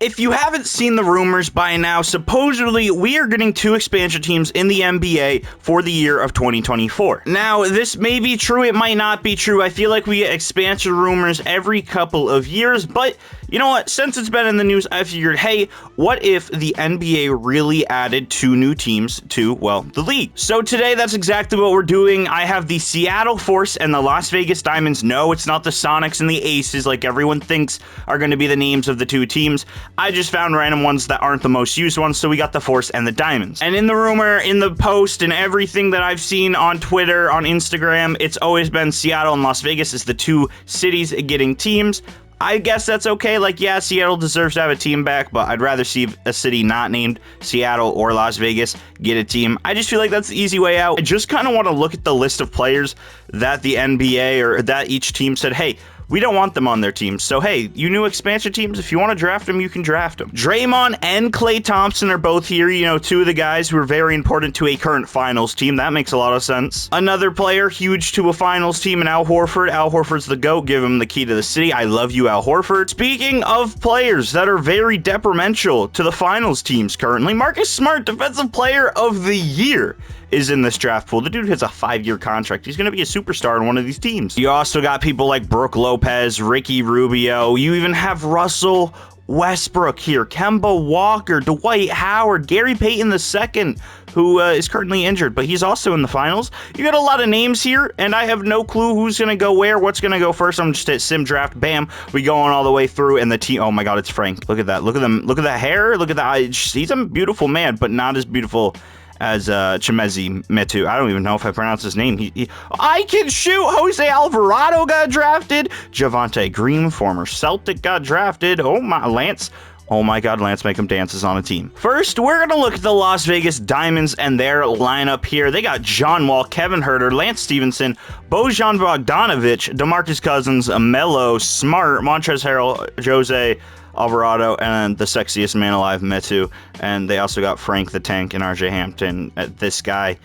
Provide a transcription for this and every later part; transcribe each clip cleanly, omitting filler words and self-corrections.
If you haven't seen the rumors by now, supposedly we are getting 2 expansion teams in the NBA for the year of 2024. Now, this may be true, it might not be true. I feel like we get expansion rumors every couple of years, but you know what? Since it's been in the news, I figured, hey, what if the NBA really added 2 new teams to, well, the league? So today, that's exactly what we're doing. I have the Seattle Force and the Las Vegas Diamonds. No, it's not the Sonics and the Aces like everyone thinks are going to be the names of the 2 teams. I just found random ones that aren't the most used ones, so we got the Force and the Diamonds. And in the rumor, in the post, and everything that I've seen on Twitter, on Instagram, it's always been Seattle and Las Vegas as the 2 cities getting teams. I guess that's okay. Like, yeah, Seattle deserves to have a team back, but I'd rather see a city not named Seattle or Las Vegas get a team. I just feel like that's the easy way out. I just kind of want to look at the list of players that the NBA or that each team said, hey, we don't want them on their team. So, hey, you new expansion teams, if you want to draft them, you can draft them. Draymond and Klay Thompson are both here. You know, 2 of the guys who are very important to a current finals team. That makes a lot of sense. Another player huge to a finals team in Al Horford. Al Horford's the GOAT. Give him the key to the city. I love you, Al Horford. Speaking of players that are very detrimental to the finals teams currently, Marcus Smart, Defensive Player of the Year, is in this draft pool. The dude has a 5-year contract. He's going to be a superstar in one of these teams. You also got people like Brook Lopez, Ricky Rubio. You even have Russell Westbrook here, Kemba Walker, Dwight Howard, Gary Payton II, who is currently injured, but he's also in the finals. You got a lot of names here, and I have no clue who's going to go where, what's going to go first. I'm just at sim draft. Bam. We going all the way through, and the team, oh my God, it's Frank. Look at that. Look at them. Look at that hair. Look at that. He's a beautiful man, but not as beautiful as Chimezi Metu. I don't even know if I pronounce his name. I can shoot. Jose Alvarado got drafted. Javonte Green, former Celtic, got drafted. Oh my, Lance. Oh my God, Lance Make 'em Dance is on a team. First, we're going to look at the Las Vegas Diamonds and their lineup here. They got John Wall, Kevin Huerter, Lance Stevenson, Bojan Bogdanovic, DeMarcus Cousins, Melo, Smart, Montrezl Harrell, Jose Alvarado, and the sexiest man alive, Metu. And they also got Frank the Tank and RJ Hampton, this guy,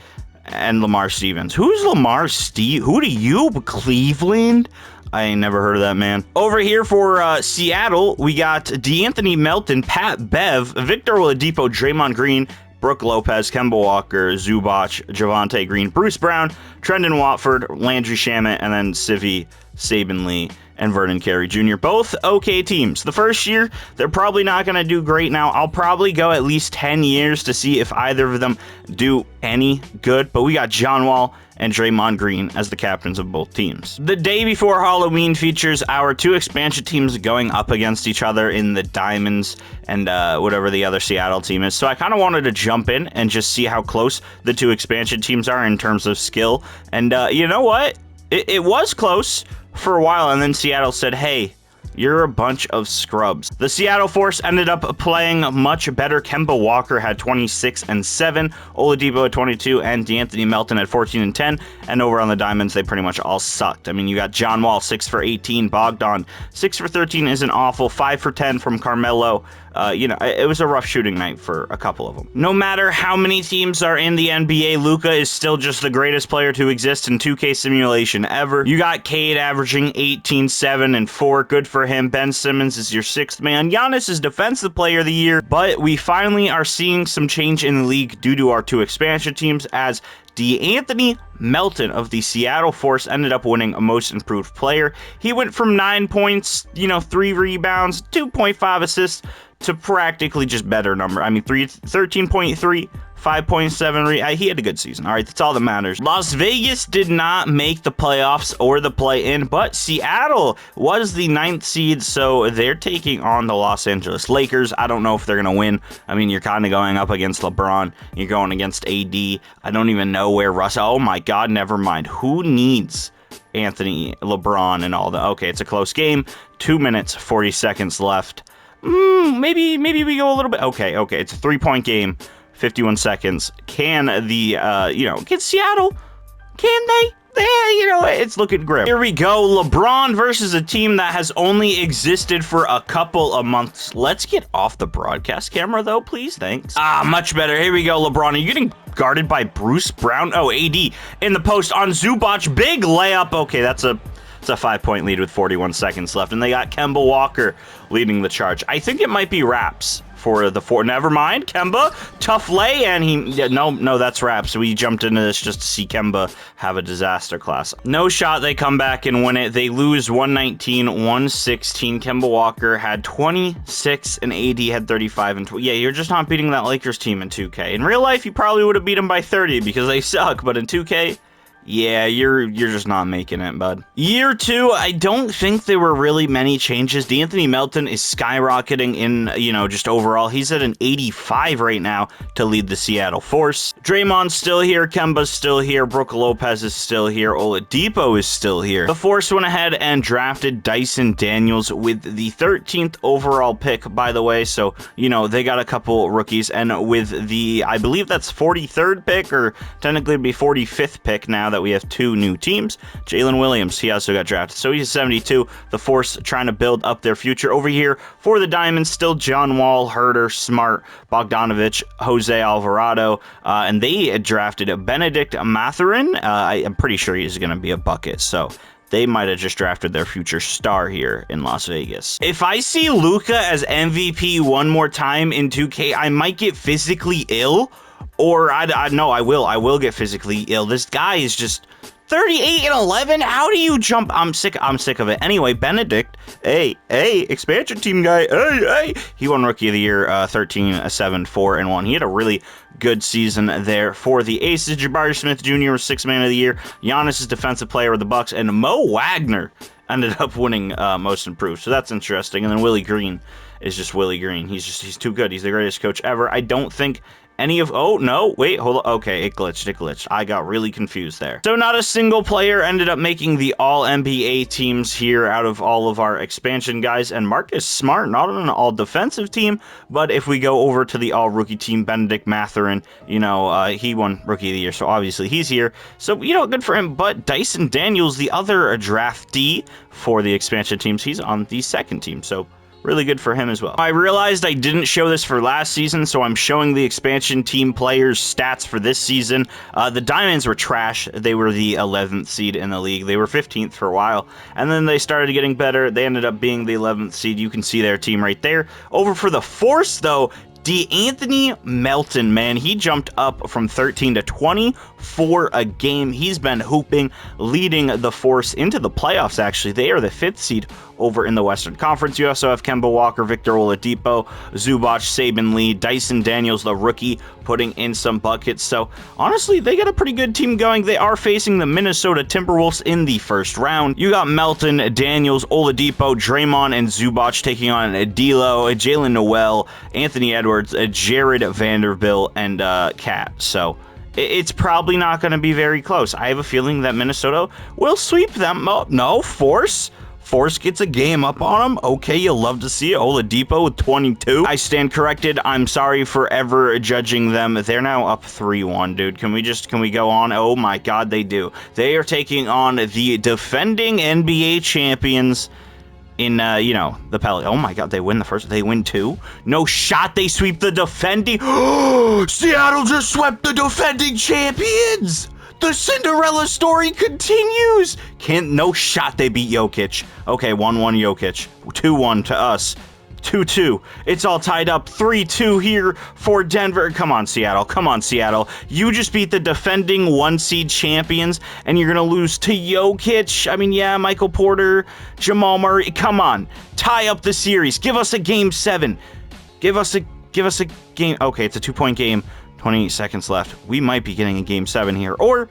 and Lamar Stevens. Who's Lamar Steve? Who do you, Cleveland? I ain't never heard of that man. Over here for Seattle, we got DeAnthony Melton, Pat Bev, Victor Oladipo, Draymond Green, Brook Lopez, Kemba Walker, Zubac, Javonte Green, Bruce Brown, Trendon Watford, Landry Shamet, and then Sivy Saban Lee and Vernon Carey Jr. Both okay teams. The first year, they're probably not going to do great. Now, I'll probably go at least 10 years to see if either of them do any good. But we got John Wall and Draymond Green as the captains of both teams. The day before Halloween features our 2 expansion teams going up against each other in the Diamonds and whatever the other Seattle team is. So I kind of wanted to jump in and just see how close the 2 expansion teams are in terms of skill. And you know what? It was close for a while, and then Seattle said, hey, you're a bunch of scrubs. The Seattle Force ended up playing much better. Kemba Walker had 26 and 7, Oladipo at 22, and DeAnthony Melton at 14 and 10. And over on the Diamonds, they pretty much all sucked. I mean, you got John Wall, 6 for 18, Bogdan, 6 for 13 isn't awful, 5 for 10 from Carmelo. You know, it was a rough shooting night for a couple of them. No matter how many teams are in the NBA, Luka is still just the greatest player to exist in 2K simulation ever. You got Cade averaging 18, 7, and 4. Good for him. Ben Simmons is your 6th man. Giannis is Defensive Player of the Year, but we finally are seeing some change in the league due to our 2 expansion teams, as DeAnthony Melton of the Seattle Force ended up winning a Most Improved Player. He went from 9 points, 3 rebounds, 2.5 assists, to practically just better number. I mean, 13.3, 5.7. He had a good season. All right, that's all that matters. Las Vegas did not make the playoffs or the play-in, but Seattle was the 9th seed, so they're taking on the Los Angeles Lakers. I don't know if they're going to win. I mean, you're kind of going up against LeBron. You're going against AD. I don't even know where Russ... Oh, my God, never mind. Who needs Anthony, LeBron, and all that? Okay, it's a close game. 2 minutes, 40 seconds left. Maybe we go a little bit. Okay, it's a 3-point game, 51 seconds. Can can Seattle, can they? It's looking grim. Here we go. LeBron versus a team that has only existed for a couple of months. Let's get off the broadcast camera, though, please. Thanks. Much better. Here we go, LeBron. Are you getting guarded by Bruce Brown? Oh, AD in the post on Zubac. Big layup. Okay, that's a It's a 5-point lead with 41 seconds left, and they got Kemba Walker leading the charge. I think it might be Raps for the 4. Never mind, Kemba, tough lay, and no, that's Raps. We jumped into this just to see Kemba have a disaster class. No shot, they come back and win it. They lose 119-116. Kemba Walker had 26, and AD had 35 and 20. Yeah, you're just not beating that Lakers team in 2K. In real life, you probably would have beat them by 30 because they suck, but in 2K, yeah, you're just not making it, bud. Year 2, I don't think there were really many changes. D'Anthony Melton is skyrocketing in, just overall. He's at an 85 right now to lead the Seattle Force. Draymond's still here. Kemba's still here. Brook Lopez is still here. Oladipo is still here. The Force went ahead and drafted Dyson Daniels with the 13th overall pick, by the way. So, they got a couple rookies. And with the, I believe that's 43rd pick, or technically it'd be 45th pick now that we have 2 new teams. Jalen Williams, he also got drafted, so he's 72. The Force trying to build up their future. Over here for the Diamonds, still John Wall, Herter, Smart, Bogdanovich, Jose Alvarado, and they drafted Benedict Mathurin. I'm pretty sure he's going to be a bucket, so they might have just drafted their future star here in Las Vegas. If I see Luka as MVP one more time in 2K, I might get physically ill. Or I will get physically ill. This guy is just 38 and 11. How do you jump? I'm sick of it. Anyway, Benedict, hey, expansion team guy, hey. He won Rookie of the Year, 13, 7, 4, and 1. He had a really good season there for the Aces. Jabari Smith Jr. was 6th man of the year. Giannis is defensive player of the Bucks, and Mo Wagner ended up winning most improved. So that's interesting. And then Willie Green is just Willie Green. He's too good. He's the greatest coach ever. I don't think any of, oh no, wait, hold on, okay, it glitched. I got really confused there. So not a single player ended up making the all-NBA teams here out of all of our expansion guys, and Marcus Smart, not on an all-defensive team, but if we go over to the all-rookie team, Benedict Mathurin, he won Rookie of the Year, so obviously he's here, so, good for him, but Dyson Daniels, the other draftee for the expansion teams, he's on the 2nd team, so really good for him as well. I realized I didn't show this for last season, so I'm showing the expansion team players' stats for this season. The Diamonds were trash. They were the 11th seed in the league. They were 15th for a while, and then they started getting better. They ended up being the 11th seed. You can see their team right there. Over for the Force, though, D'Anthony Melton, man, he jumped up from 13 to 20 for a game. He's been hooping, leading the Force into the playoffs, actually. They are the 5th seed over in the Western Conference. You also have Kemba Walker, Victor Oladipo, Zubac, Saban Lee, Dyson Daniels, the rookie, putting in some buckets. So, honestly, they got a pretty good team going. They are facing the Minnesota Timberwolves in the first round. You got Melton, Daniels, Oladipo, Draymond, and Zubac taking on D'Lo, Jalen Noel, Anthony Edwards, Jared Vanderbilt, and Cat. So, it's probably not going to be very close. I have a feeling that Minnesota will sweep them. Oh, no, Force gets a game up on them. Okay, you'll love to see it. Oladipo with 22. I stand corrected. I'm sorry for ever judging them. They're now up 3-1, dude. Can we go on? Oh my God, they do. They are taking on the defending NBA champions in, the Pelicans. Oh my God, they win the first. They win 2. No shot. They sweep the defending. Seattle just swept the defending champions. The Cinderella story continues. No shot they beat Jokic. Okay, 1-1 Jokic. 2-1 to us. 2-2. It's all tied up. 3-2 here for Denver. Come on, Seattle. You just beat the defending 1-seed champions, and you're going to lose to Jokic. I mean, yeah, Michael Porter, Jamal Murray. Come on. Tie up the series. Give us a game 7. Give us a game. Okay, it's a 2-point game. 28 seconds left. We might be getting a game 7 here, or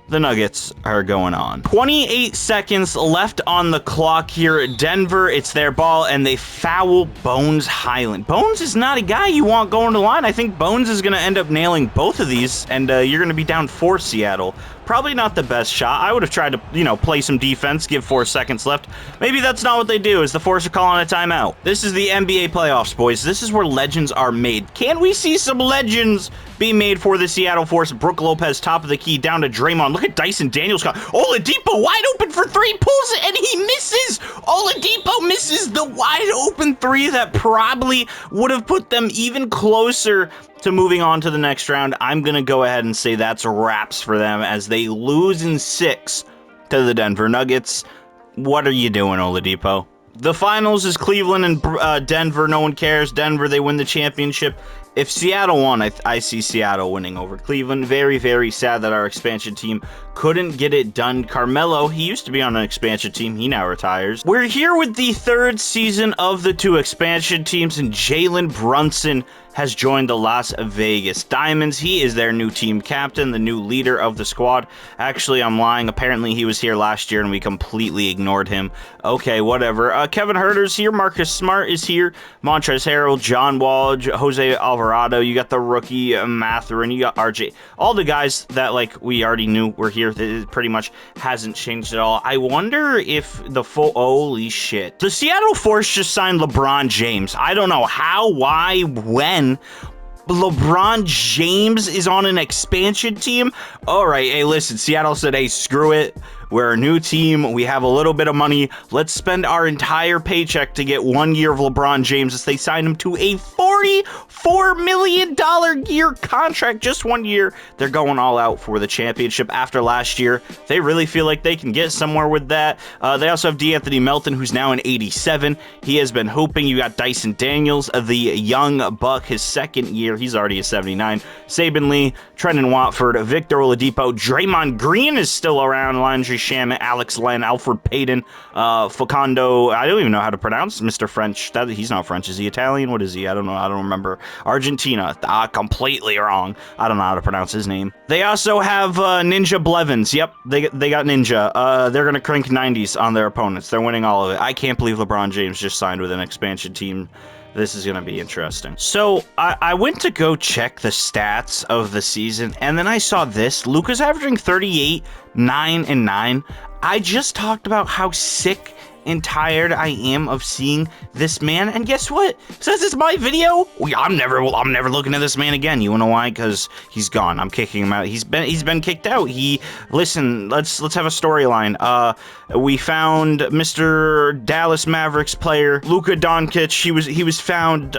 the Nuggets are going on. 28 seconds left on the clock here. Denver, it's their ball, and they foul Bones Highland. Bones is not a guy you want going to the line. I think Bones is going to end up nailing both of these, and you're going to be down for Seattle. Probably not the best shot. I would have tried to, play some defense, give 4 seconds left. Maybe that's not what they do, as the Force are calling a timeout. This is the NBA playoffs, boys. This is where legends are made. Can we see some legends be made for the Seattle Force? Brook Lopez, top of the key, down to Draymond. Look at Dyson Daniels. Oladipo wide open for 3, pulls it, and he misses. Oladipo misses the wide open 3 that probably would have put them even closer to moving on to the next round. I'm going to go ahead and say that's wraps for them as they lose in 6 to the Denver Nuggets. What are you doing, Oladipo? The finals is Cleveland and Denver. No one cares. Denver, they win the championship. If Seattle won, I see Seattle winning over Cleveland. Very, very sad that our expansion team couldn't get it done. Carmelo, he used to be on an expansion team. He now retires. We're here with the third season of the 2 expansion teams, and Jalen Brunson has joined the Las Vegas Diamonds. He is their new team captain, the new leader of the squad. Actually, I'm lying. Apparently, he was here last year, and we completely ignored him. Okay, whatever. Kevin Huerter's here. Marcus Smart is here. Montrezl Harrell, John Wall, Jose Alvarado. You got the rookie Mathurin. You got RJ. All the guys that, like, we already knew were here. It pretty much hasn't changed at all. I wonder if the holy shit. The Seattle Force just signed LeBron James. I don't know how, why, when. LeBron James is on an expansion team? All right, hey, listen, Seattle said, hey, screw it. We're a new team. We have a little bit of money. Let's spend our entire paycheck to get 1 year of LeBron James as they signed him to a $44 million year contract. Just 1 year. They're going all out for the championship after last year. They really feel like they can get somewhere with that. They also have D'Anthony Melton, who's now an 87. He has been hooping. You got Dyson Daniels, the young buck, his second year. He's already a 79. Saban Lee, Trendon Watford, Victor Oladipo, Draymond Green is still around. Landry Shamet, Alex Len, Alfred Payton, Facundo. I don't even know how to pronounce Mr. French. He's not French. Is he Italian? What is he? I don't know. I don't remember. Argentina. Completely wrong. I don't know how to pronounce his name. They also have Ninja Blevins. Yep, they got Ninja. They're going to crank 90s on their opponents. They're winning all of it. I can't believe LeBron James just signed with an expansion team. This is going to be interesting. So I went to go check the stats of the season, and then I saw this. Luka's averaging 38, 9, and 9. I just talked about how sick and tired I am of seeing this man, and guess what? Since it's my video, I'm never looking at this man again. You wanna know why? Because he's gone. I'm kicking him out. He's been kicked out. Listen. Let's have a storyline. We found Mr. Dallas Mavericks player Luka Doncic. He was found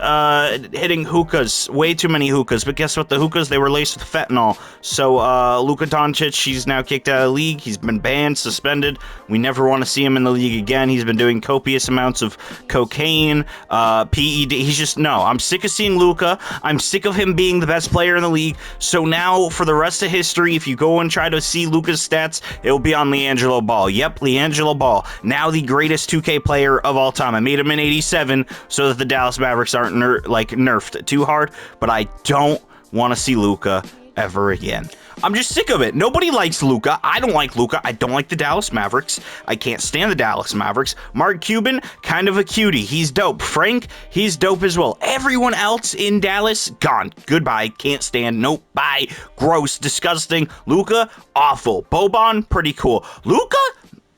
hitting hookahs, way too many hookahs. But guess what? The hookahs, they were laced with fentanyl. So Luka Doncic, he's now kicked out of the league. He's been banned, suspended. We never want to see him in the league again. He's been doing copious amounts of cocaine, PED. He's just, no, I'm sick of seeing Luka. I'm sick of him being the best player in the league. So now, for the rest of history, if you go and try to see Luka's stats, it'll be on LiAngelo Ball. Yep, LiAngelo Ball, now the greatest 2K player of all time. I made him in 87 so that the Dallas Mavericks aren't nerfed too hard, but I don't want to see Luka ever again. I'm just sick of it. Nobody likes Luka. I don't like Luka. I don't like the Dallas Mavericks. I can't stand the Dallas Mavericks. Mark Cuban, kind of a cutie. He's dope. Frank, he's dope as well. Everyone else in Dallas, gone. Goodbye. Can't stand. Nope. Bye. Gross. Disgusting. Luka, awful. Boban, pretty cool. Luka?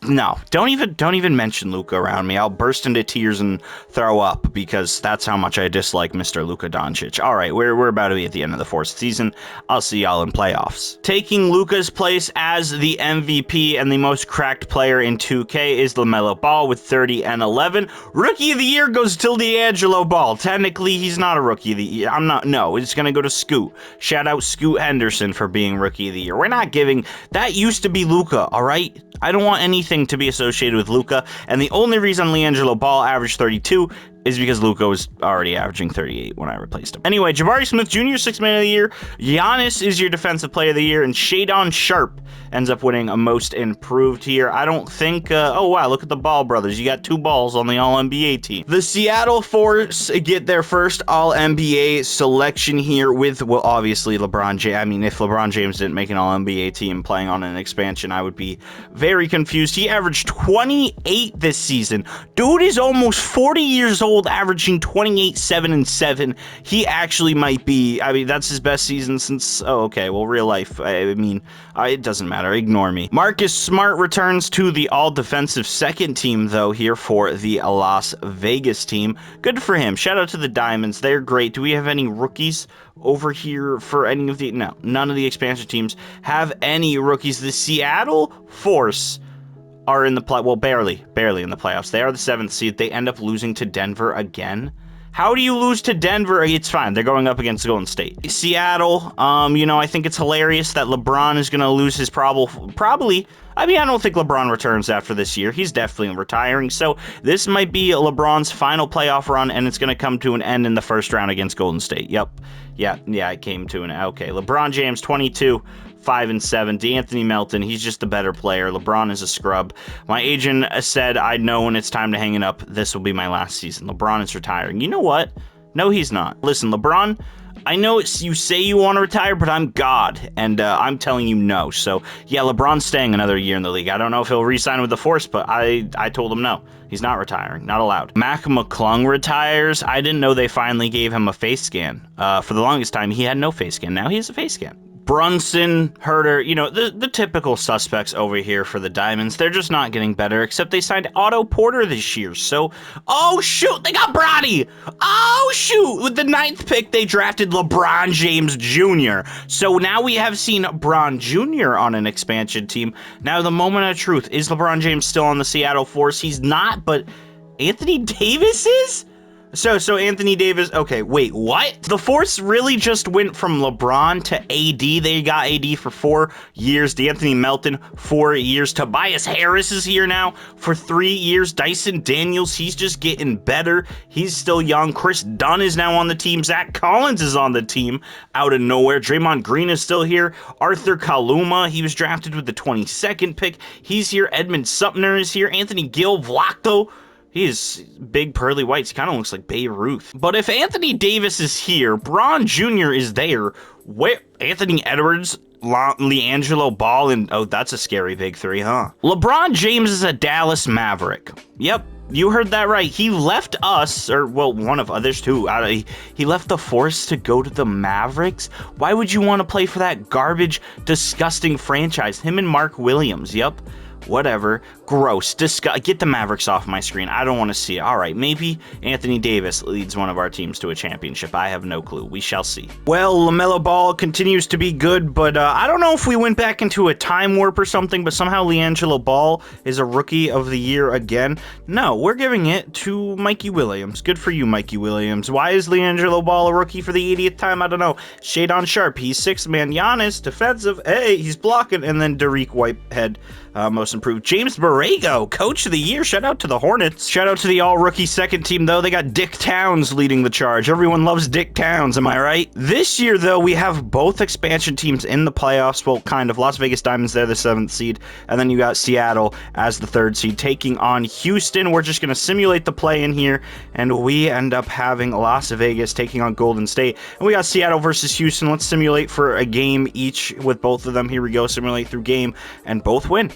No, don't even mention Luka around me. I'll burst into tears and throw up because that's how much I dislike Mr. Luka Doncic. All right, we're about to be at the end of the 4th season. I'll see y'all in playoffs. Taking Luka's place as the MVP and the most cracked player in 2K is LaMelo Ball with 30 and 11. Rookie of the Year goes to LiAngelo Ball. Technically, he's not a Rookie of the Year. No, it's going to go to Scoot. Shout out Scoot Henderson for being Rookie of the Year. We're not giving, that used to be Luka, all right? I don't want anything to be associated with Luka, and the only reason LiAngelo Ball averaged 32 is because Luka was already averaging 38 when I replaced him. Anyway, Jabari Smith Jr., 6th Man of the Year. Giannis is your Defensive Player of the Year, and Shadon Sharpe ends up winning a Most Improved here. I don't think, oh wow, look at the Ball brothers. You got 2 balls on the All-NBA team. The Seattle Force get their first All-NBA selection here with, well, obviously LeBron James. I mean, if LeBron James didn't make an All-NBA team playing on an expansion, I would be very confused. He averaged 28 this season. Dude is almost 40 years old, averaging 28, 7, and 7. He actually might be, I mean, that's his best season since, oh, okay, well, real life, I mean, it doesn't matter, ignore me. Marcus Smart returns to the all-defensive second team, though, here for the Las Vegas team. Good for him. Shout out to the Diamonds. They're great. Do we have any rookies over here for any of the, no, none of the expansion teams have any rookies. The Seattle Force are in the barely in the playoffs. They are the 7th seed. They end up losing to Denver again. How do you lose to Denver? It's fine. They're going up against Golden State. Seattle, I think it's hilarious that LeBron is going to lose his probably I mean, I don't think LeBron returns after this year. He's definitely retiring. So this might be LeBron's final playoff run, and it's going to come to an end in the first round against Golden State. Yep. Yeah, it came to an end. Okay, LeBron James, 22, 5-7. D'Anthony Melton, he's just the better player. LeBron is a scrub. My agent said I'd know when it's time to hang it up. This will be my last season. LeBron is retiring. You know what? No, he's not. Listen, LeBron, I know you say you want to retire, but I'm God, and I'm telling you no. So, yeah, LeBron's staying another year in the league. I don't know if he'll re-sign with the Force, but I told him no. He's not retiring. Not allowed. Mac McClung retires. I didn't know they finally gave him a face scan. For the longest time, he had no face scan. Now he has a face scan. Brunson, Herter, you know, the typical suspects over here for the Diamonds. They're just not getting better, except they signed Otto Porter this year. So, oh shoot, they got Brodny. Oh shoot, with the 9th pick, they drafted LeBron James Jr. So now we have seen Bron Jr. on an expansion team. Now, the moment of truth, is LeBron James still on the Seattle Force? He's not, but Anthony Davis is? So Anthony Davis, okay, wait, what? The Force really just went from LeBron to AD. They got AD for 4 years. D'Anthony Melton, 4 years. Tobias Harris is here now for 3 years. Dyson Daniels, he's just getting better. He's still young. Chris Dunn is now on the team. Zach Collins is on the team out of nowhere. Draymond Green is still here. Arthur Kaluma, he was drafted with the 22nd pick. He's here. Edmund Sumner is here. Anthony Gil Vlachto, he is big pearly whites. He kind of looks like Babe Ruth. But if Anthony Davis is here, Bron Jr. is there. Where Anthony Edwards, LiAngelo Ball, and oh, that's a scary big three, huh? LeBron James is a Dallas Maverick. Yep, you heard that right. He left us, or well, one of others too. He left the Force to go to the Mavericks. Why would you want to play for that garbage, disgusting franchise? Him and Mark Williams. Yep. Whatever. Gross. Get the Mavericks off my screen. I don't want to see it. All right, maybe Anthony Davis leads one of our teams to a championship. I have no clue. We shall see. Well, LaMelo Ball continues to be good, but I don't know if we went back into a time warp or something, but somehow LiAngelo Ball is a Rookie of the Year again. No, we're giving it to Mikey Williams. Good for you, Mikey Williams. Why is LiAngelo Ball a Rookie for the 80th time? I don't know. Shadon Sharp, he's 6th man. Giannis, defensive. Hey, he's blocking. And then Derek Whitehead, most improved. James Borrego, Coach of the Year. Shout out to the Hornets. Shout out to the all-rookie second team, though. They got Dick Towns leading the charge. Everyone loves Dick Towns, am I right? This year, though, we have both expansion teams in the playoffs. Well, kind of. Las Vegas Diamonds, they're the 7th seed. And then you got Seattle as the 3rd seed, taking on Houston. We're just going to simulate the play-in here, and we end up having Las Vegas taking on Golden State. And we got Seattle versus Houston. Let's simulate for a game each with both of them. Here we go. Simulate through game, and both win.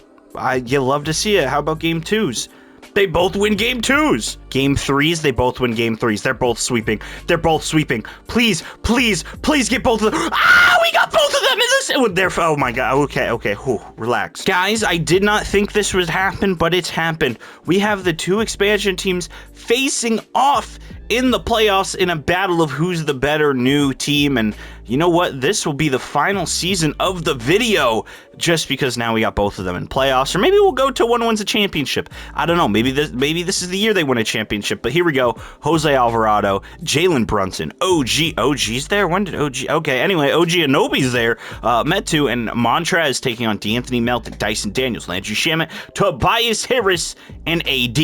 You love to see it. How about game 2s? They both win game 2s. Game 3s, they both win game 3s. They're both sweeping. They're both sweeping. Please, please, please get both of them. Ah, we got both of them in this. Oh my God. Okay. Whew, relax. Guys, I did not think this would happen, but it's happened. We have the 2 expansion teams facing off in the playoffs in a battle of who's the better new team. And you know what? This will be the final season of the video, just because now we got both of them in playoffs. Or maybe we'll go to one wins a championship. I don't know. Maybe this is the year they win a championship. But here we go. Jose Alvarado, Jalen Brunson, OG's there. When did OG? Okay. Anyway, OG Anunoby's there. Metu and Montrez taking on D'Anthony Melton, Dyson Daniels, Landry Shamet, Tobias Harris, and AD.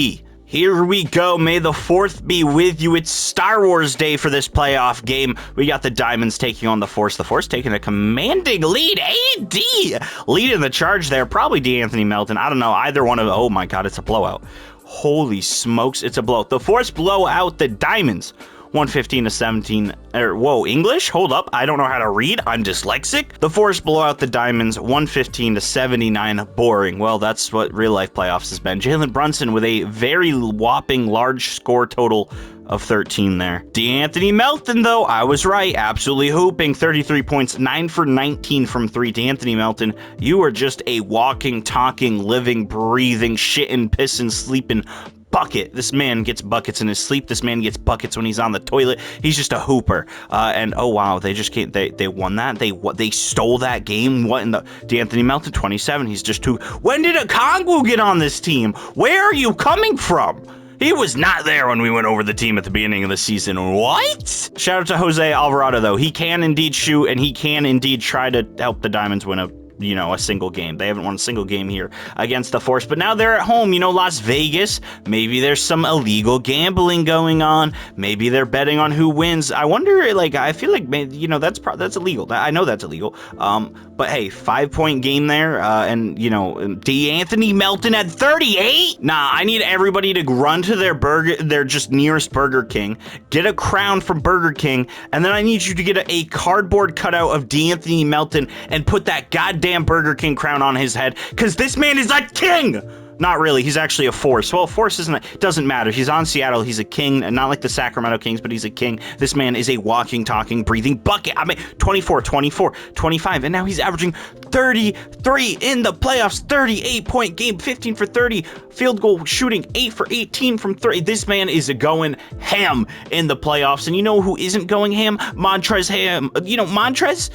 Here we go. May the 4th be with you. It's Star Wars Day for this playoff game. We got the Diamonds taking on the Force. The Force taking a commanding lead. AD leading the charge there. Probably D'Anthony Melton. I don't know. Either one of them. Oh my God, it's a blowout. Holy smokes, it's a blowout. The Force blow out the Diamonds. 115-17. Whoa, English? Hold up. I don't know how to read. I'm dyslexic. The Force blow out the Diamonds 115-79. Boring. Well, that's what real life playoffs has been. Jalen Brunson with a very whopping large score total of 13 there. D'Anthony Melton, though, I was right. Absolutely hooping. 33 points, 9 for 19 from 3. D'Anthony Melton, you are just a walking, talking, living, breathing, shitting, pissing, sleeping bucket. This man gets buckets in his sleep. This man gets buckets when he's on the toilet. He's just a hooper. And oh wow, they just can't. They won that. They stole that game. What in the D'Anthony Melton 27? He's just too. When did Okongwu get on this team? Where are you coming from? He was not there when we went over the team at the beginning of the season. What? Shout out to Jose Alvarado, though. He can indeed shoot, and he can indeed try to help the Diamonds win a you know, a single game. They haven't won a single game here against the Force, but now they're at home, you know, Las Vegas. Maybe there's some illegal gambling going on. Maybe they're betting on who wins. I wonder, like, I feel like, you know, that's illegal. I know that's illegal. But hey, 5-point game there, and, you know, D'Anthony Melton at 38? Nah, I need everybody to run to their just nearest Burger King, get a crown from Burger King, and then I need you to get a cardboard cutout of D'Anthony Melton and put that goddamn Burger King crown on his head, because this man is a king! Not really, he's actually a Force. Well, Force doesn't matter. He's on Seattle, he's a king, and not like the Sacramento Kings, but he's a king. This man is a walking, talking, breathing bucket. I mean, 24, 24, 25, and now he's averaging 33 in the playoffs, 38-point game, 15 for 30, field goal shooting, 8 for 18 from 3. This man is going ham in the playoffs, and you know who isn't going ham? Montrezl Ham. You know, Montrez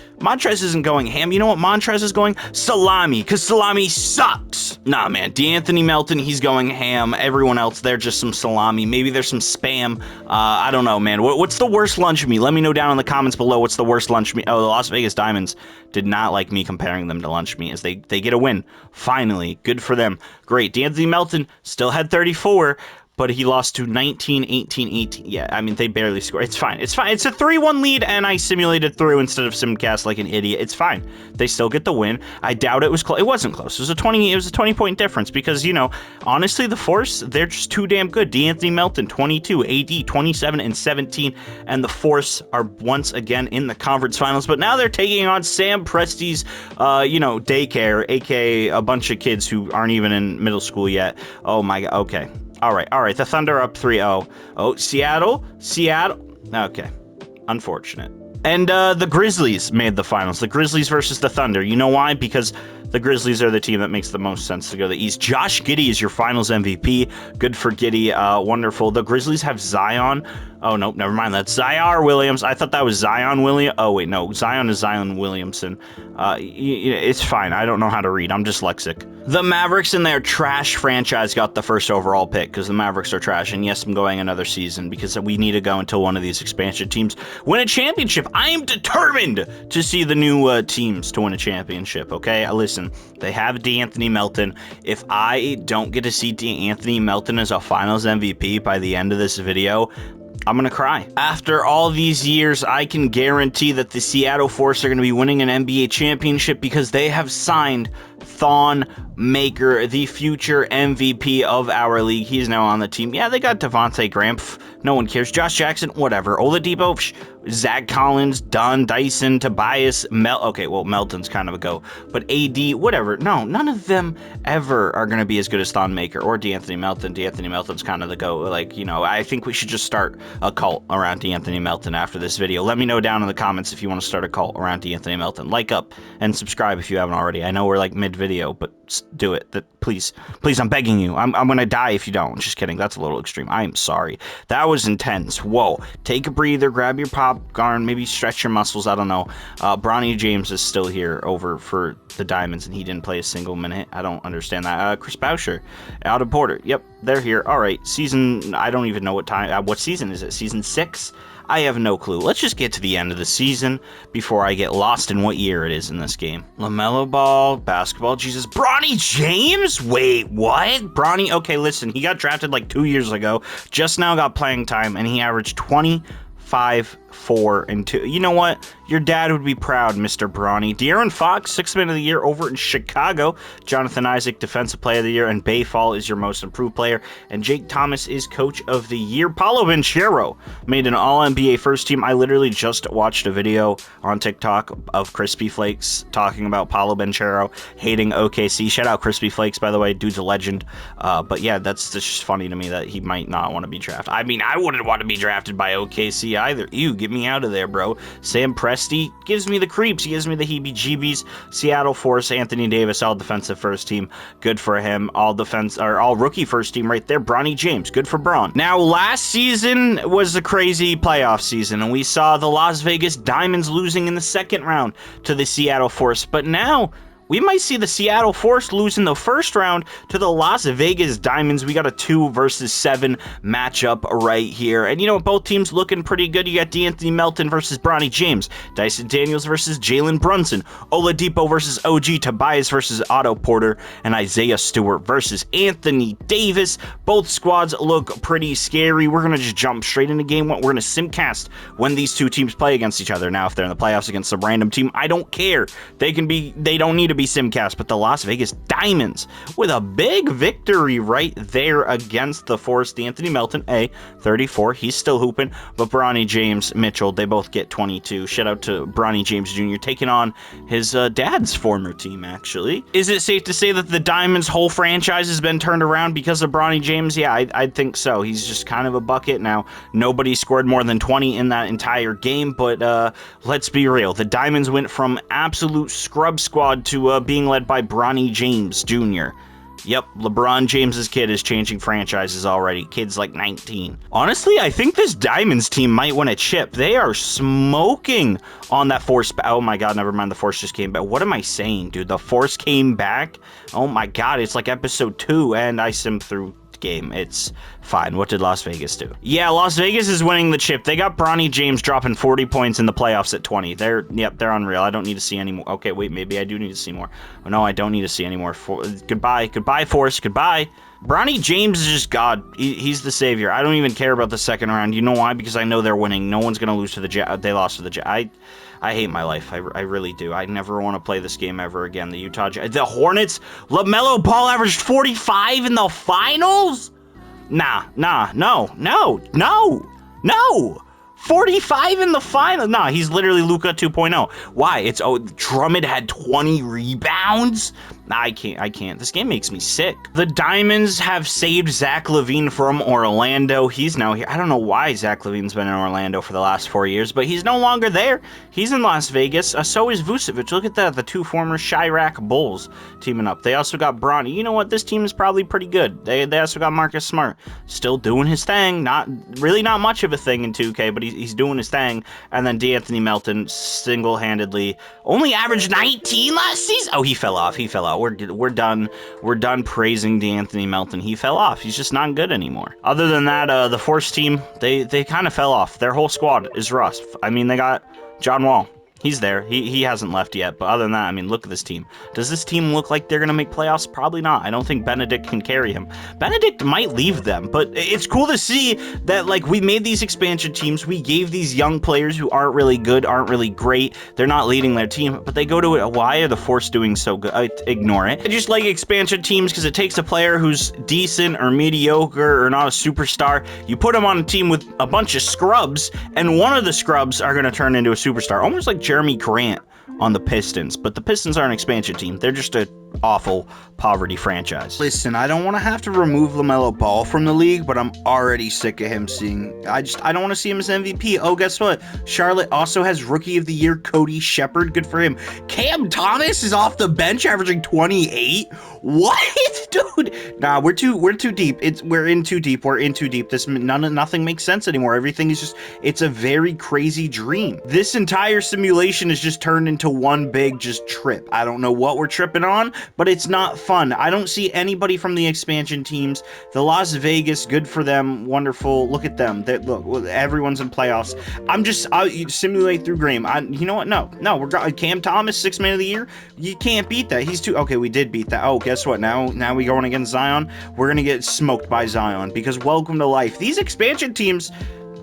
isn't going ham. You know what Montrez is going? Salami, because salami sucks. Nah, man, D'Anthony Melton, he's going ham. Everyone else, they're just some salami. Maybe there's some spam. I don't know, man. What's the worst lunch meat? Let me know down in the comments below what's the worst lunch meat. Oh, the Las Vegas Diamonds did not like me comparing them to lunch meat, as they get a win. Finally, good for them. Great. D'Anthony Melton still had 34, but he lost to 19, 18, 18. Yeah, I mean, they barely scored. It's fine. It's fine. It's a 3-1 lead, and I simulated through instead of simcast like an idiot. It's fine. They still get the win. I doubt it was close. It wasn't close. It was a 20-point difference because, you know, honestly, the Force, they're just too damn good. D'Anthony Melton, 22, AD, 27, and 17, and the Force are once again in the conference finals, but now they're taking on Sam Presti's, you know, daycare, aka a bunch of kids who aren't even in middle school yet. Oh my God. Okay. All right, the Thunder up 3-0. Oh, Seattle. Okay, unfortunate. And the Grizzlies made the finals. The Grizzlies versus the Thunder. You know why? Because the Grizzlies are the team that makes the most sense to go to the East. Josh Giddey is your finals MVP. Good for Giddey. Wonderful. The Grizzlies have Zion. Oh, nope, never mind. That's Zaire Williams. I thought that was Zion Williams. Oh, wait, no. Zion is Zion Williamson. It's fine. I don't know how to read. I'm dyslexic. The Mavericks in their trash franchise got the first overall pick because the Mavericks are trash. And yes, I'm going another season because we need to go until one of these expansion teams win a championship. I am determined to see the new teams to win a championship, okay? Listen, they have D'Anthony Melton. If I don't get to see D'Anthony Melton as a finals MVP by the end of this video, I'm gonna cry. After all these years, I can guarantee that the Seattle Force are gonna be winning an NBA championship because they have signed Thon Maker, the future MVP of our league. He's now on the team. Yeah, they got Devontae Graham. No one cares. Josh Jackson, whatever. Oladipo, Zach Collins, Dunn, Dyson, Tobias, okay, well, Melton's kind of a go. But AD, whatever. No, none of them ever are going to be as good as Thon Maker or D'Anthony Melton. D'Anthony Melton's kind of the go. Like, you know, I think we should just start a cult around D'Anthony Melton after this video. Let me know down in the comments if you want to start a cult around D'Anthony Melton. Like up and subscribe if you haven't already. I know we're like mid-video, but do it. Please, I'm begging you. I'm gonna die if you don't. Just kidding. That's a little extreme. I am sorry. That was intense. Whoa. Take a breather. Grab your popcorn. Maybe stretch your muscles. I don't know. Bronny James is still here over for the Diamonds, and he didn't play a single minute. I don't understand that. Chris Boucher, out of Porter. Yep, they're here. All right. Season. I don't even know what time. What season is it? Season 6. I have no clue. Let's just get to the end of the season before I get lost in what year it is in this game. LaMelo Ball, basketball, Jesus. Bronny James? Wait, what? Bronny, okay, listen, he got drafted like 2 years ago, just now got playing time, and he averaged 25, 4, and 2. You know what? Your dad would be proud, Mr. Bronny. De'Aaron Fox, 6th Man of the Year over in Chicago. Jonathan Isaac, Defensive Player of the Year, and Bay Fall is your Most Improved Player. And Jake Thomas is Coach of the Year. Paolo Banchero made an All-NBA First Team. I literally just watched a video on TikTok of Crispy Flakes talking about Paolo Banchero hating OKC. Shout out Crispy Flakes, by the way. Dude's a legend. But yeah, that's just funny to me that he might not want to be drafted. I mean, I wouldn't want to be drafted by OKC either. Ew, get me out of there, bro. Sam Presti gives me the creeps. He gives me the heebie-jeebies. Seattle Force, Anthony Davis, all defensive first team. Good for him. All rookie first team right there. Bronny James. Good for Braun. Now, last season was a crazy playoff season, and we saw the Las Vegas Diamonds losing in the second round to the Seattle Force. But now we might see the Seattle Force lose in the first round to the Las Vegas Diamonds. We got a 2 versus 7 matchup right here. And you know, both teams looking pretty good. You got D'Anthony Melton versus Bronny James, Dyson Daniels versus Jalen Brunson, Oladipo versus OG Tobias versus Otto Porter, and Isaiah Stewart versus Anthony Davis. Both squads look pretty scary. We're going to just jump straight into game one. We're going to simcast when these two teams play against each other. Now, if they're in the playoffs against some random team, I don't care. They don't need to be simcast, but the Las Vegas Diamonds with a big victory right there against the Force. D'Anthony Melton, 34. He's still hooping, but Bronny James, Mitchell, they both get 22. Shout out to Bronny James Jr. taking on his dad's former team, actually. Is it safe to say that the Diamonds' whole franchise has been turned around because of Bronny James? Yeah, I think so. He's just kind of a bucket now. Nobody scored more than 20 in that entire game, but let's be real. The Diamonds went from absolute scrub squad to being led by Bronny James Jr. Yep, LeBron James's kid is changing franchises already. Kid's like 19. Honestly, I think this Diamonds team might win a chip. They are smoking on that Force. Oh my god, never mind. The Force just came back. What am I saying, dude? The Force came back? Oh my god, it's like episode 2 and I simmed through game. It's fine. What did Las Vegas do? Yeah, Las Vegas is winning the chip. They got Bronny James dropping 40 points in the playoffs at 20. They're unreal. I don't need to see any more. Okay, wait, maybe I do need to see more. Oh, no, I don't need to see any more. Goodbye, Force. Goodbye. Bronny James is just God. He's the savior. I don't even care about the second round. You know why? Because I know they're winning. No one's going to lose to the Jazz. They lost to the Jazz. I hate my life. I really do. I never want to play this game ever again. The Utah Jazz. The Hornets. LaMelo Ball averaged 45 in the finals? No. 45 in the final? Nah, he's literally Luka 2.0. Why? Drummond had 20 rebounds? I can't. This game makes me sick. The Diamonds have saved Zach LaVine from Orlando. He's now here. I don't know why Zach LaVine's been in Orlando for the last 4 years, but he's no longer there. He's in Las Vegas. So is Vucevic. Look at that. The two former Chirac Bulls teaming up. They also got Bronny. You know what? This team is probably pretty good. They also got Marcus Smart. Still doing his thing. Not much of a thing in 2K, but he's doing his thing. And then D'Anthony Melton single-handedly only averaged 19 last season. Oh, he fell off. We're done praising D'Anthony Melton. He fell off. He's just not good anymore. Other than that, the Force team, they kind of fell off. Their whole squad is rust. I mean, they got John Wall. He's there. He hasn't left yet. But other than that, I mean, look at this team. Does this team look like they're going to make playoffs? Probably not. I don't think Benedict can carry him. Benedict might leave them, but it's cool to see that, like, we made these expansion teams. We gave these young players who aren't really good, aren't really great. They're not leading their team, but they go to it. Why are the Force doing so good? Ignore it. I just like expansion teams because it takes a player who's decent or mediocre or not a superstar. You put them on a team with a bunch of scrubs, and one of the scrubs are going to turn into a superstar. Almost like Jeremy Grant on the Pistons, but the Pistons aren't an expansion team. They're just an awful poverty franchise. Listen, I don't want to have to remove LaMelo Ball from the league, but I'm already sick of him seeing. I don't want to see him as MVP. Oh, guess what? Charlotte also has Rookie of the Year Cody Shepard. Good for him. Cam Thomas is off the bench, averaging 28. What, dude? Nah, we're too deep. We're in too deep. Nothing makes sense anymore. Everything is just. It's a very crazy dream. This entire simulation is just turned into one big just trip. I don't know what we're tripping on, but it's not fun. I don't see anybody from the expansion teams. The Las Vegas, good for them, wonderful. Look at them. Look, everyone's in playoffs. I'll simulate through game. You know what? No, we're Cam Thomas, 6th man of the year. You can't beat that. He's too. Okay, we did beat that. Oh, guess what? Now we going against Zion. We're gonna get smoked by Zion because welcome to life. These expansion teams,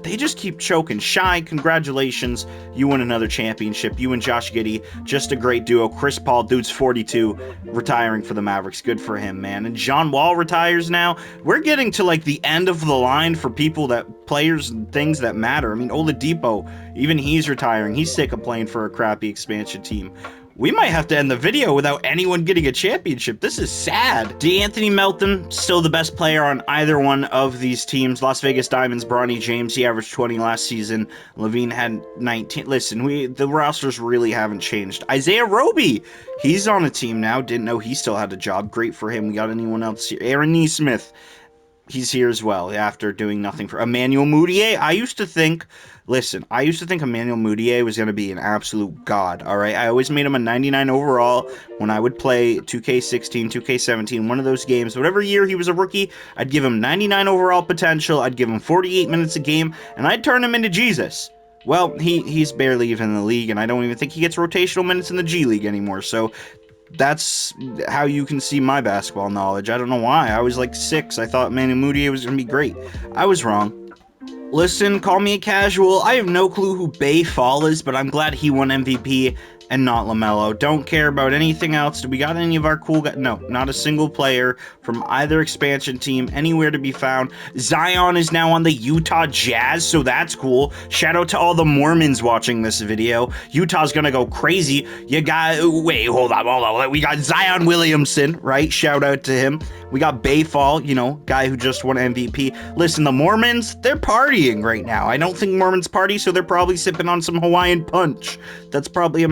they just keep choking. Shy, congratulations. You win another championship. You and Josh Giddey, just a great duo. Chris Paul, dude's 42, retiring for the Mavericks. Good for him, man. And John Wall retires now. We're getting to, like, the end of the line for players and things that matter. I mean, Oladipo, even he's retiring. He's sick of playing for a crappy expansion team. We might have to end the video without anyone getting a championship. This is sad. D'Anthony Melton, still the best player on either one of these teams. Las Vegas Diamonds, Bronny James, he averaged 20 last season. LaVine had 19. Listen, the rosters really haven't changed. Isaiah Roby, he's on a team now. Didn't know he still had a job. Great for him. We got anyone else here? Aaron Nesmith, he's here as well after doing nothing for Emmanuel Mudiay. I used to think Listen, I used to think Emmanuel Mudiay was going to be an absolute god, all right? I always made him a 99 overall when I would play 2K16, 2K17, one of those games. Whatever year he was a rookie, I'd give him 99 overall potential, I'd give him 48 minutes a game, and I'd turn him into Jesus. Well, he's barely even in the league, and I don't even think he gets rotational minutes in the G League anymore, so that's how you can see my basketball knowledge. I don't know why. I was like 6. I thought Emmanuel Mudiay was going to be great. I was wrong. Listen, call me a casual. I have no clue who Bay Fall is, but I'm glad he won MVP and not LaMelo. Don't care about anything else. Do we got any of our cool guys? No, not a single player from either expansion team anywhere to be found. Zion is now on the Utah Jazz, so that's cool. Shout out to all the Mormons watching this video. Utah's gonna go crazy. You got, wait, hold on. We got Zion Williamson, right? Shout out to him. We got Bayfall, you know, guy who just won MVP. Listen, the Mormons, they're partying right now. I don't think Mormons party, so they're probably sipping on some Hawaiian punch. That's probably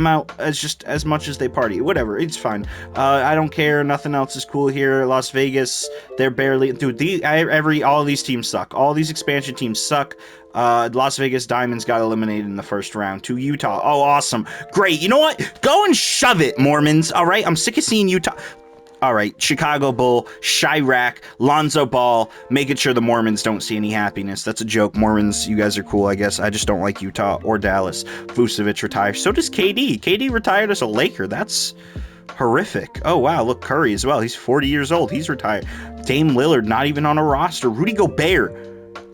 just as much as they party. Whatever, it's fine. I don't care. Nothing else is cool here. Las Vegas, they're barely, dude. All of these teams suck. All these expansion teams suck. Las Vegas Diamonds got eliminated in the first round to Utah. Oh, awesome. Great. You know what? Go and shove it, Mormons. All right. I'm sick of seeing Utah. All right, Chicago Bull, Chirac, Lonzo Ball, making sure the Mormons don't see any happiness. That's a joke. Mormons, you guys are cool, I guess. I just don't like Utah or Dallas. Vucevic retired. So does KD. KD retired as a Laker. That's horrific. Oh, wow. Look, Curry as well. He's 40 years old. He's retired. Dame Lillard, not even on a roster. Rudy Gobert.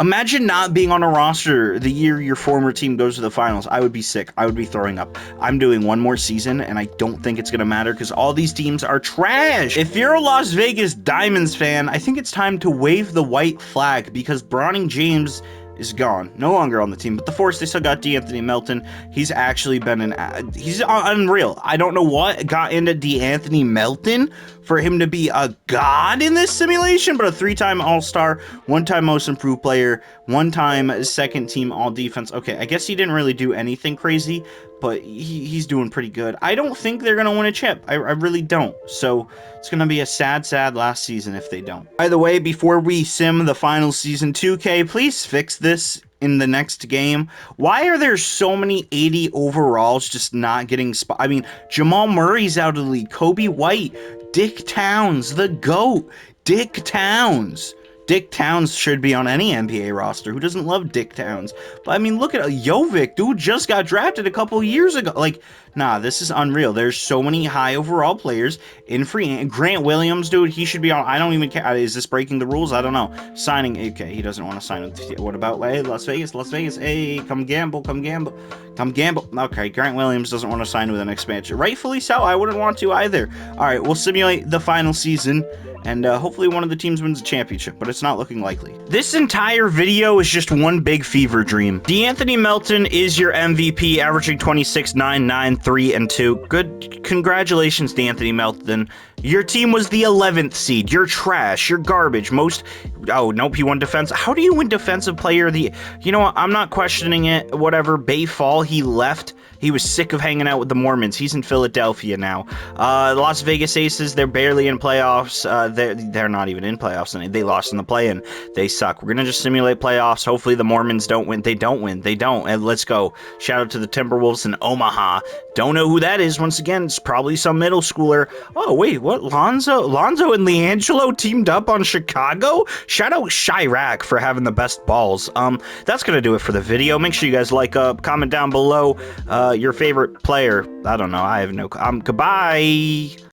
Imagine not being on a roster the year your former team goes to the finals. I would be sick. I would be throwing up. I'm doing one more season, and I don't think it's going to matter because all these teams are trash. If you're a Las Vegas Diamonds fan, I think it's time to wave the white flag because Bronny James is gone. No longer on the team. But the Force, they still got D'Anthony Melton. He's actually been he's unreal. I don't know what got into D'Anthony Melton for him to be a god in this simulation, but a 3-time All-Star, 1-time Most Improved Player, 1-time Second Team All-Defense. Okay, I guess he didn't really do anything crazy, but he's doing pretty good. I don't think they're going to win a chip. I really don't. So it's going to be a sad, sad last season if they don't. By the way, before we sim the final season 2K, please fix this in the next game. Why are there so many 80 overalls just not getting spot? I mean, Jamal Murray's out of the league. Kobe White, Dick Towns, the GOAT, Dick Towns. Dick Towns should be on any NBA roster. Who doesn't love Dick Towns? But I mean, look at Jovic, dude just got drafted a couple years ago. Like, nah, this is unreal. There's so many high overall players in free. Grant Williams, dude, he should be on. I don't even care. Is this breaking the rules? I don't know. Signing, okay, he doesn't want to sign with. What about, hey, Las Vegas? Las Vegas, hey, come gamble, come gamble, come gamble. Okay, Grant Williams doesn't want to sign with an expansion. Rightfully so. I wouldn't want to either. All right, we'll simulate the final season. And hopefully one of the teams wins a championship, but it's not looking likely. This entire video is just one big fever dream. D'Anthony Melton is your MVP, averaging 26, 9, 9, 3, and 2. Good. Congratulations, D'Anthony Melton. Your team was the 11th seed. You're trash. You're garbage. Oh, nope, he won defense. How do you win defensive player of the... You know what? I'm not questioning it. Whatever. Bayfall, he left. He was sick of hanging out with the Mormons. He's in Philadelphia now. Las Vegas Aces, they're barely in playoffs. They're not even in playoffs. And they lost in the play-in. They suck. We're going to just simulate playoffs. Hopefully the Mormons don't win. They don't win. They don't. And let's go. Shout out to the Timberwolves in Omaha. Don't know who that is. Once again, it's probably some middle schooler. Oh, wait, what? Lonzo and LiAngelo teamed up on Chicago? Shout out Chirac for having the best balls. That's going to do it for the video. Make sure you guys like, comment down below your favorite player. I don't know. I have no... goodbye.